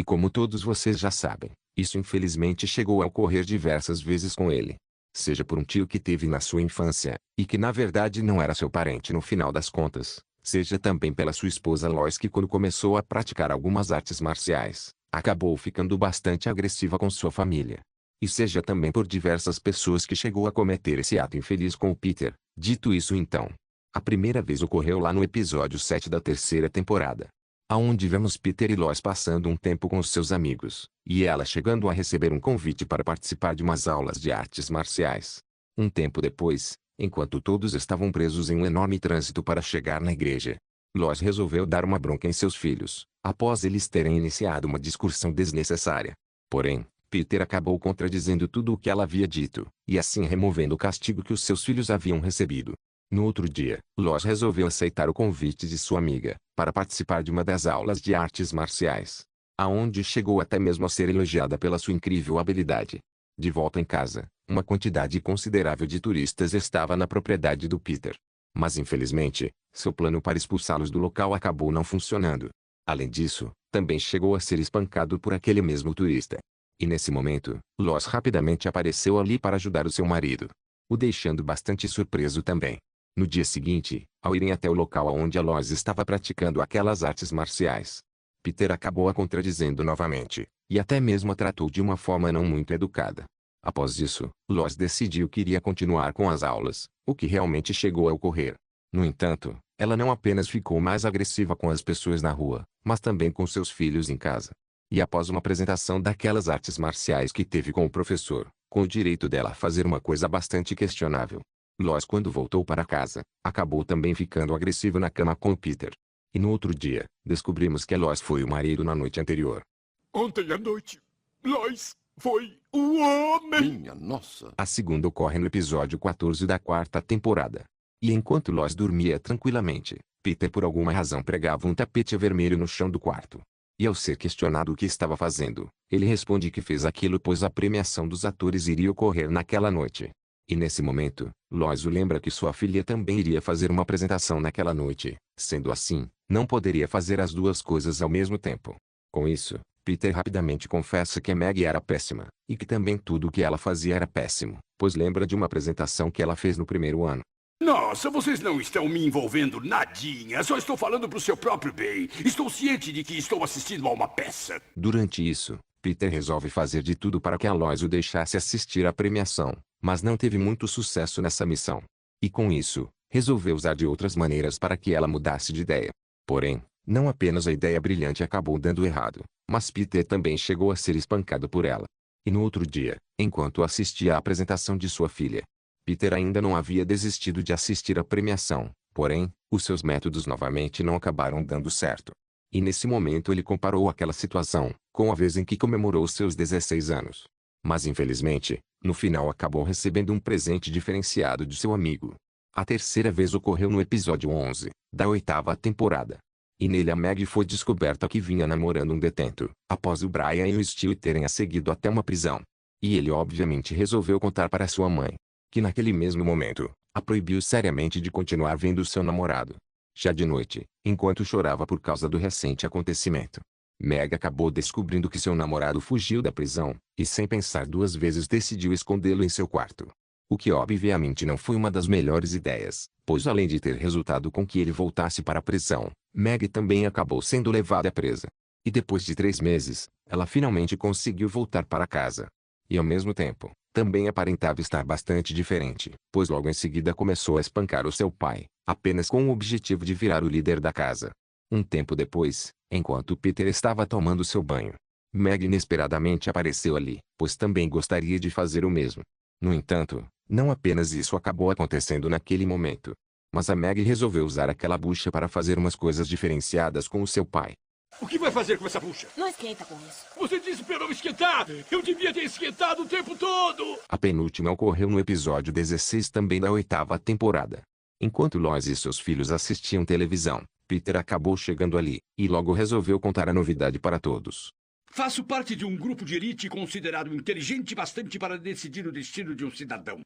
como todos vocês já sabem, isso infelizmente chegou a ocorrer diversas vezes com ele. Seja por um tio que teve na sua infância, e que na verdade não era seu parente no final das contas, seja também pela sua esposa Lois que quando começou a praticar algumas artes marciais, acabou ficando bastante agressiva com sua família. E seja também por diversas pessoas que chegou a cometer esse ato infeliz com o Peter. Dito isso então, a primeira vez ocorreu lá no episódio 7 da terceira temporada, aonde vemos Peter e Lois passando um tempo com os seus amigos, e ela chegando a receber um convite para participar de umas aulas de artes marciais. Um tempo depois, enquanto todos estavam presos em um enorme trânsito para chegar na igreja, Lois resolveu dar uma bronca em seus filhos, após eles terem iniciado uma discussão desnecessária. Porém, Peter acabou contradizendo tudo o que ela havia dito, e assim removendo o castigo que os seus filhos haviam recebido. No outro dia, Lois resolveu aceitar o convite de sua amiga, para participar de uma das aulas de artes marciais, aonde chegou até mesmo a ser elogiada pela sua incrível habilidade. De volta em casa, uma quantidade considerável de turistas estava na propriedade do Peter. Mas infelizmente, seu plano para expulsá-los do local acabou não funcionando. Além disso, também chegou a ser espancado por aquele mesmo turista. E nesse momento, Lois rapidamente apareceu ali para ajudar o seu marido, o deixando bastante surpreso também. No dia seguinte, ao irem até o local onde a Lois estava praticando aquelas artes marciais, Peter acabou a contradizendo novamente, e até mesmo a tratou de uma forma não muito educada. Após isso, Lois decidiu que iria continuar com as aulas, o que realmente chegou a ocorrer. No entanto, ela não apenas ficou mais agressiva com as pessoas na rua, mas também com seus filhos em casa. E após uma apresentação daquelas artes marciais que teve com o professor, com o direito dela a fazer uma coisa bastante questionável, Lois quando voltou para casa, acabou também ficando agressiva na cama com o Peter. E no outro dia, descobrimos que Lois foi o marido na noite anterior. Ontem à noite, Lois foi o homem. Minha nossa. A segunda ocorre no episódio 14 da quarta temporada. E enquanto Lois dormia tranquilamente, Peter por alguma razão pregava um tapete vermelho no chão do quarto. E ao ser questionado o que estava fazendo, ele responde que fez aquilo pois a premiação dos atores iria ocorrer naquela noite. E nesse momento, Lois o lembra que sua filha também iria fazer uma apresentação naquela noite. Sendo assim, não poderia fazer as duas coisas ao mesmo tempo. Com isso, Peter rapidamente confessa que a Maggie era péssima, e que também tudo o que ela fazia era péssimo, pois lembra de uma apresentação que ela fez no primeiro ano. Nossa, vocês não estão me envolvendo nadinha. Só estou falando pro seu próprio bem. Estou ciente de que estou assistindo a uma peça. Durante isso, Peter resolve fazer de tudo para que a Lois o deixasse assistir à premiação, mas não teve muito sucesso nessa missão. E com isso, resolveu usar de outras maneiras para que ela mudasse de ideia. Porém, não apenas a ideia brilhante acabou dando errado, mas Peter também chegou a ser espancado por ela. E no outro dia, enquanto assistia à apresentação de sua filha, Peter ainda não havia desistido de assistir à premiação, porém, os seus métodos novamente não acabaram dando certo. E nesse momento ele comparou aquela situação com a vez em que comemorou seus 16 anos. Mas infelizmente, no final acabou recebendo um presente diferenciado de seu amigo. A terceira vez ocorreu no episódio 11, da oitava temporada. E nele a Maggie foi descoberta que vinha namorando um detento, após o Brian e o Stu terem a seguido até uma prisão. E ele obviamente resolveu contar para sua mãe, que naquele mesmo momento, a proibiu seriamente de continuar vendo seu namorado. Já de noite, enquanto chorava por causa do recente acontecimento, Meg acabou descobrindo que seu namorado fugiu da prisão, e sem pensar duas vezes decidiu escondê-lo em seu quarto. O que obviamente não foi uma das melhores ideias, pois além de ter resultado com que ele voltasse para a prisão, Meg também acabou sendo levada presa. E depois de 3 meses, ela finalmente conseguiu voltar para casa. E ao mesmo tempo, também aparentava estar bastante diferente, pois logo em seguida começou a espancar o seu pai, apenas com o objetivo de virar o líder da casa. Um tempo depois, enquanto Peter estava tomando seu banho, Meg inesperadamente apareceu ali, pois também gostaria de fazer o mesmo. No entanto, não apenas isso acabou acontecendo naquele momento, mas a Meg resolveu usar aquela bucha para fazer umas coisas diferenciadas com o seu pai. O que vai fazer com essa bucha? Não esquenta com isso. Você disse para eu não esquentar! Eu devia ter esquentado o tempo todo! A penúltima ocorreu no episódio 16 também da oitava temporada. Enquanto Lois e seus filhos assistiam televisão, Peter acabou chegando ali, e logo resolveu contar a novidade para todos. Faço parte de um grupo de elite considerado inteligente bastante para decidir o destino de um cidadão.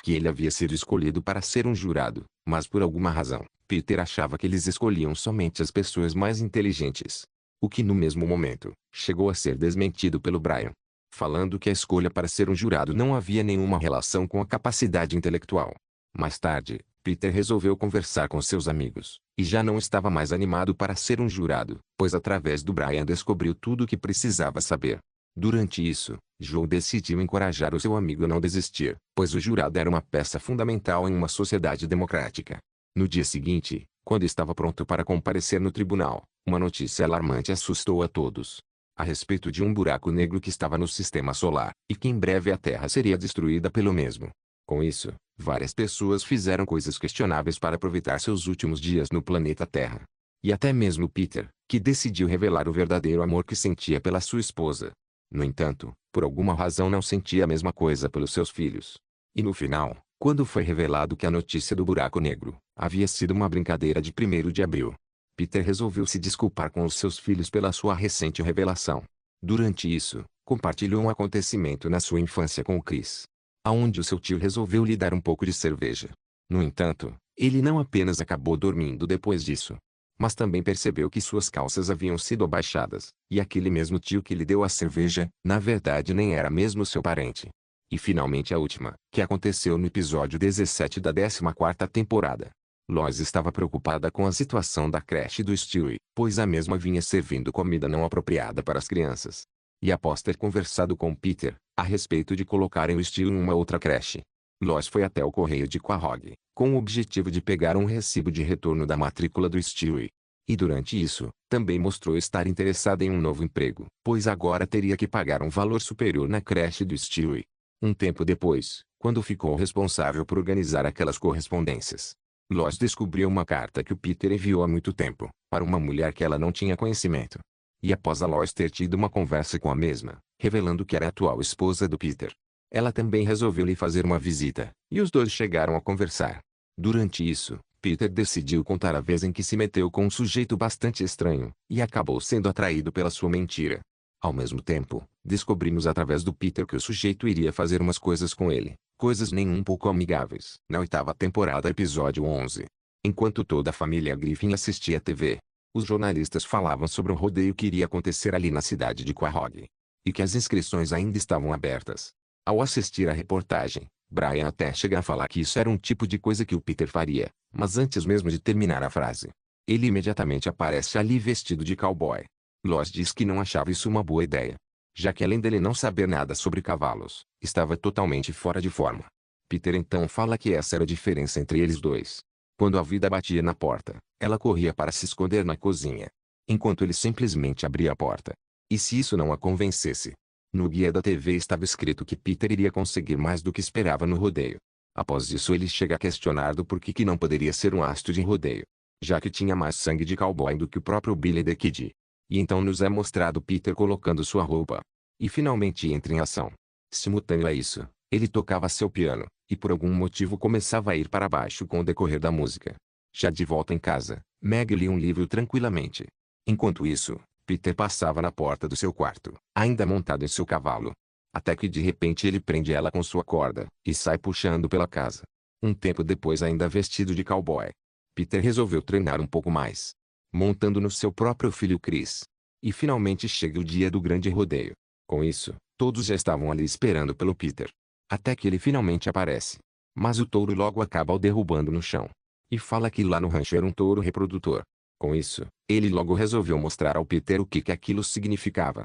Que ele havia sido escolhido para ser um jurado, mas por alguma razão, Peter achava que eles escolhiam somente as pessoas mais inteligentes. o que no mesmo momento, chegou a ser desmentido pelo Brian, falando que a escolha para ser um jurado não havia nenhuma relação com a capacidade intelectual. Mais tarde, Peter resolveu conversar com seus amigos, e já não estava mais animado para ser um jurado, pois através do Brian descobriu tudo o que precisava saber. Durante isso, Joe decidiu encorajar o seu amigo a não desistir, pois o jurado era uma peça fundamental em uma sociedade democrática. No dia seguinte, quando estava pronto para comparecer no tribunal, uma notícia alarmante assustou a todos. A respeito de um buraco negro que estava no sistema solar, e que em breve a Terra seria destruída pelo mesmo. Com isso, várias pessoas fizeram coisas questionáveis para aproveitar seus últimos dias no planeta Terra. E até mesmo Peter, que decidiu revelar o verdadeiro amor que sentia pela sua esposa. No entanto, por alguma razão não sentia a mesma coisa pelos seus filhos. E no final, quando foi revelado que a notícia do buraco negro havia sido uma brincadeira de 1º de abril, Peter resolveu se desculpar com os seus filhos pela sua recente revelação. Durante isso, compartilhou um acontecimento na sua infância com o Chris, aonde o seu tio resolveu lhe dar um pouco de cerveja. No entanto, ele não apenas acabou dormindo depois disso, mas também percebeu que suas calças haviam sido abaixadas, e aquele mesmo tio que lhe deu a cerveja, na verdade nem era mesmo seu parente. E finalmente a última, que aconteceu no episódio 17 da 14ª temporada. Lois estava preocupada com a situação da creche do Stewie, pois a mesma vinha servindo comida não apropriada para as crianças. E após ter conversado com Peter, a respeito de colocarem o Stewie em uma outra creche, Lois foi até o correio de Quahog, com o objetivo de pegar um recibo de retorno da matrícula do Stewie. E durante isso, também mostrou estar interessada em um novo emprego, pois agora teria que pagar um valor superior na creche do Stewie. Um tempo depois, quando ficou responsável por organizar aquelas correspondências, Lois descobriu uma carta que o Peter enviou há muito tempo, para uma mulher que ela não tinha conhecimento. E após a Lois ter tido uma conversa com a mesma, revelando que era a atual esposa do Peter, ela também resolveu lhe fazer uma visita, e os dois chegaram a conversar. Durante isso, Peter decidiu contar a vez em que se meteu com um sujeito bastante estranho, e acabou sendo atraído pela sua mentira. Ao mesmo tempo, descobrimos através do Peter que o sujeito iria fazer umas coisas com ele, coisas nem um pouco amigáveis. Na 8ª temporada, episódio 11. Enquanto toda a família Griffin assistia à TV, os jornalistas falavam sobre um rodeio que iria acontecer ali na cidade de Quahog, e que as inscrições ainda estavam abertas. Ao assistir à reportagem, Brian até chega a falar que isso era um tipo de coisa que o Peter faria, mas antes mesmo de terminar a frase, ele imediatamente aparece ali vestido de cowboy. Lois diz que não achava isso uma boa ideia, já que além dele não saber nada sobre cavalos, estava totalmente fora de forma. Peter então fala que essa era a diferença entre eles dois. Quando a vida batia na porta, ela corria para se esconder na cozinha, enquanto ele simplesmente abria a porta. E se isso não a convencesse? No guia da TV estava escrito que Peter iria conseguir mais do que esperava no rodeio. Após isso ele chega a questionar do porquê que não poderia ser um astro de rodeio, já que tinha mais sangue de cowboy do que o próprio Billy the Kid. E então nos é mostrado Peter colocando sua roupa, e finalmente entra em ação. Simultâneo a isso, ele tocava seu piano, e por algum motivo começava a ir para baixo com o decorrer da música. Já de volta em casa, Meg lia um livro tranquilamente. Enquanto isso, Peter passava na porta do seu quarto, ainda montado em seu cavalo. Até que de repente ele prende ela com sua corda, e sai puxando pela casa. Um tempo depois, ainda vestido de cowboy, Peter resolveu treinar um pouco mais, montando no seu próprio filho Chris. E finalmente chega o dia do grande rodeio. Com isso, todos já estavam ali esperando pelo Peter. Até que ele finalmente aparece. Mas o touro logo acaba o derrubando no chão. E fala que lá no rancho era um touro reprodutor. Com isso, ele logo resolveu mostrar ao Peter o que aquilo significava.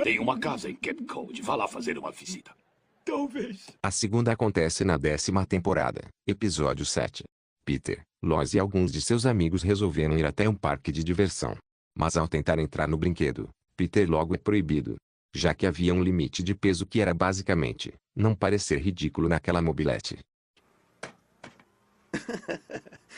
Tem uma casa em Cape Cod. Vá lá fazer uma visita. Talvez. A segunda acontece na 10ª temporada, episódio 7. Peter, Lois e alguns de seus amigos resolveram ir até um parque de diversão. Mas ao tentar entrar no brinquedo, Peter logo é proibido, já que havia um limite de peso que era basicamente não parecer ridículo naquela mobilete.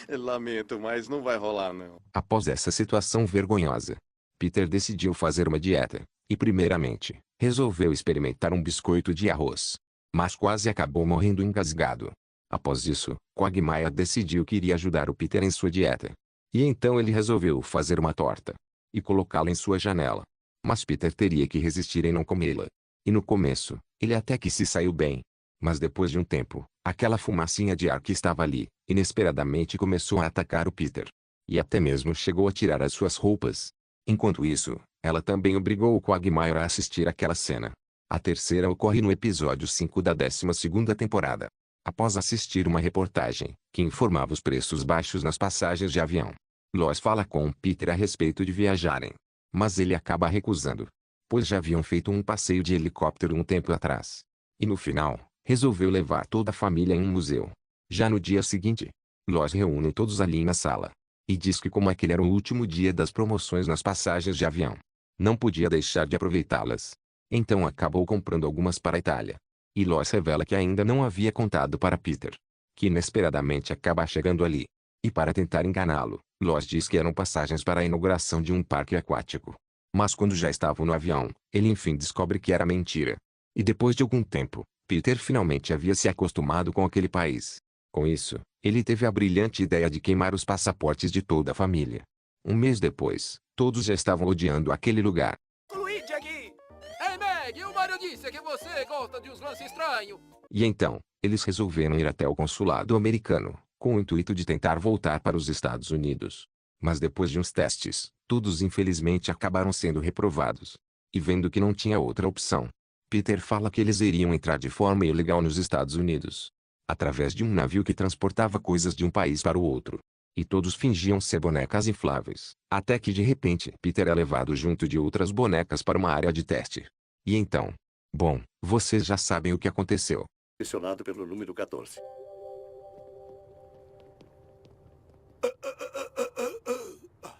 Lamento, mas não vai rolar não. Após essa situação vergonhosa, Peter decidiu fazer uma dieta, e primeiramente, resolveu experimentar um biscoito de arroz. Mas quase acabou morrendo engasgado. Após isso, Quagmire decidiu que iria ajudar o Peter em sua dieta. E então ele resolveu fazer uma torta, e colocá-la em sua janela. Mas Peter teria que resistir em não comê-la. E no começo, ele até que se saiu bem. Mas depois de um tempo, aquela fumacinha de ar que estava ali, inesperadamente começou a atacar o Peter. e até mesmo chegou a tirar as suas roupas. Enquanto isso, ela também obrigou o Quagmire a assistir aquela cena. A terceira ocorre no episódio 5 da 12ª temporada. Após assistir uma reportagem, que informava os preços baixos nas passagens de avião, Lois fala com Peter a respeito de viajarem. Mas ele acaba recusando, pois já haviam feito um passeio de helicóptero um tempo atrás. E no final, resolveu levar toda a família em um museu. Já no dia seguinte, Lois reúne todos ali na sala. E diz que como aquele era o último dia das promoções nas passagens de avião, não podia deixar de aproveitá-las. Então acabou comprando algumas para a Itália. E Lois revela que ainda não havia contado para Peter, que inesperadamente acaba chegando ali. E para tentar enganá-lo, Lois diz que eram passagens para a inauguração de um parque aquático. Mas quando já estavam no avião, ele enfim descobre que era mentira. E depois de algum tempo, Peter finalmente havia se acostumado com aquele país. Com isso, ele teve a brilhante ideia de queimar os passaportes de toda a família. Um mês depois, todos já estavam odiando aquele lugar. Luigi aqui! Ei, Meg, o Mario disse que você gosta de uns lances estranhos. E então, eles resolveram ir até o consulado americano, com o intuito de tentar voltar para os Estados Unidos. Mas depois de uns testes, todos infelizmente acabaram sendo reprovados. E vendo que não tinha outra opção, Peter fala que eles iriam entrar de forma ilegal nos Estados Unidos, através de um navio que transportava coisas de um país para o outro. E todos fingiam ser bonecas infláveis, até que de repente Peter é levado junto de outras bonecas para uma área de teste. E então, bom, vocês já sabem o que aconteceu. Pressionado pelo número 14.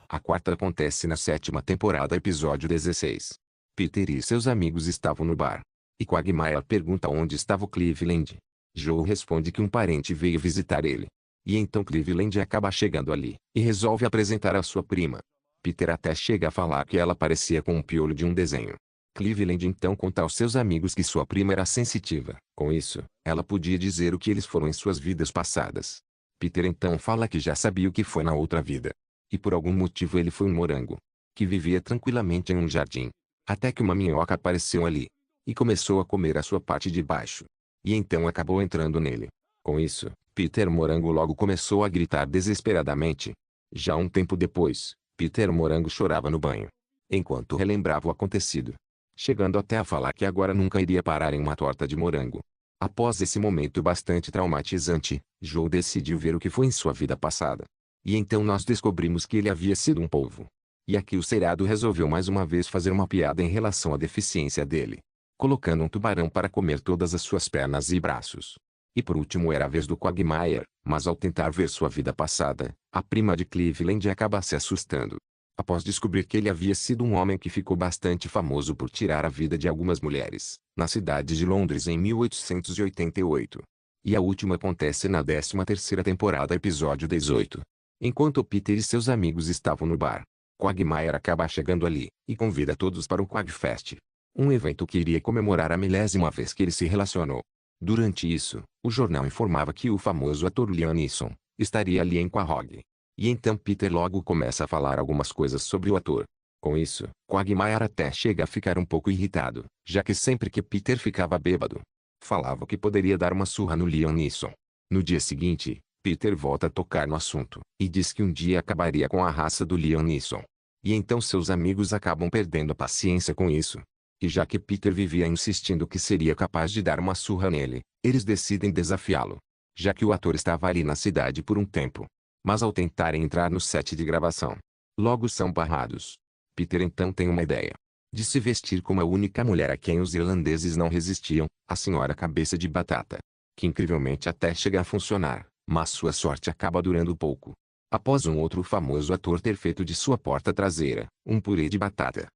A quarta acontece na 7ª temporada, episódio 16. Peter e seus amigos estavam no bar. E Quagmire pergunta onde estava o Cleveland. Joe responde que um parente veio visitar ele. E então Cleveland acaba chegando ali, e resolve apresentar a sua prima. Peter até chega a falar que ela parecia com um piolho de um desenho. Cleveland então conta aos seus amigos que sua prima era sensitiva. Com isso, ela podia dizer o que eles foram em suas vidas passadas. Peter então fala que já sabia o que foi na outra vida. E por algum motivo ele foi um morango, que vivia tranquilamente em um jardim. Até que uma minhoca apareceu ali, e começou a comer a sua parte de baixo. E então acabou entrando nele. Com isso, Peter Morango logo começou a gritar desesperadamente. Já um tempo depois, Peter Morango chorava no banho, enquanto relembrava o acontecido, chegando até a falar que agora nunca iria parar em uma torta de morango. Após esse momento bastante traumatizante, Joe decidiu ver o que foi em sua vida passada. E então nós descobrimos que ele havia sido um polvo. E aqui o seriado resolveu mais uma vez fazer uma piada em relação à deficiência dele, colocando um tubarão para comer todas as suas pernas e braços. E por último era a vez do Quagmire, mas ao tentar ver sua vida passada, a prima de Cleveland acaba se assustando. Após descobrir que ele havia sido um homem que ficou bastante famoso por tirar a vida de algumas mulheres, na cidade de Londres em 1888. E a última acontece na 13ª temporada, episódio 18. Enquanto Peter e seus amigos estavam no bar, Quagmire acaba chegando ali, e convida todos para o Quagfest, um evento que iria comemorar a 1000ª vez que ele se relacionou. Durante isso, o jornal informava que o famoso ator Liam Neeson estaria ali em Quahog. E então Peter logo começa a falar algumas coisas sobre o ator. Com isso, Quagmire até chega a ficar um pouco irritado, já que sempre que Peter ficava bêbado, falava que poderia dar uma surra no Liam Neeson. No dia seguinte, Peter volta a tocar no assunto, e diz que um dia acabaria com a raça do Liam Neeson. E então seus amigos acabam perdendo a paciência com isso. E já que Peter vivia insistindo que seria capaz de dar uma surra nele, eles decidem desafiá-lo, já que o ator estava ali na cidade por um tempo. Mas ao tentarem entrar no set de gravação, logo são barrados. Peter então tem uma ideia, de se vestir como a única mulher a quem os irlandeses não resistiam, a senhora Cabeça de Batata. Que incrivelmente até chega a funcionar, mas sua sorte acaba durando pouco. Após um outro famoso ator ter feito de sua porta traseira um purê de batata,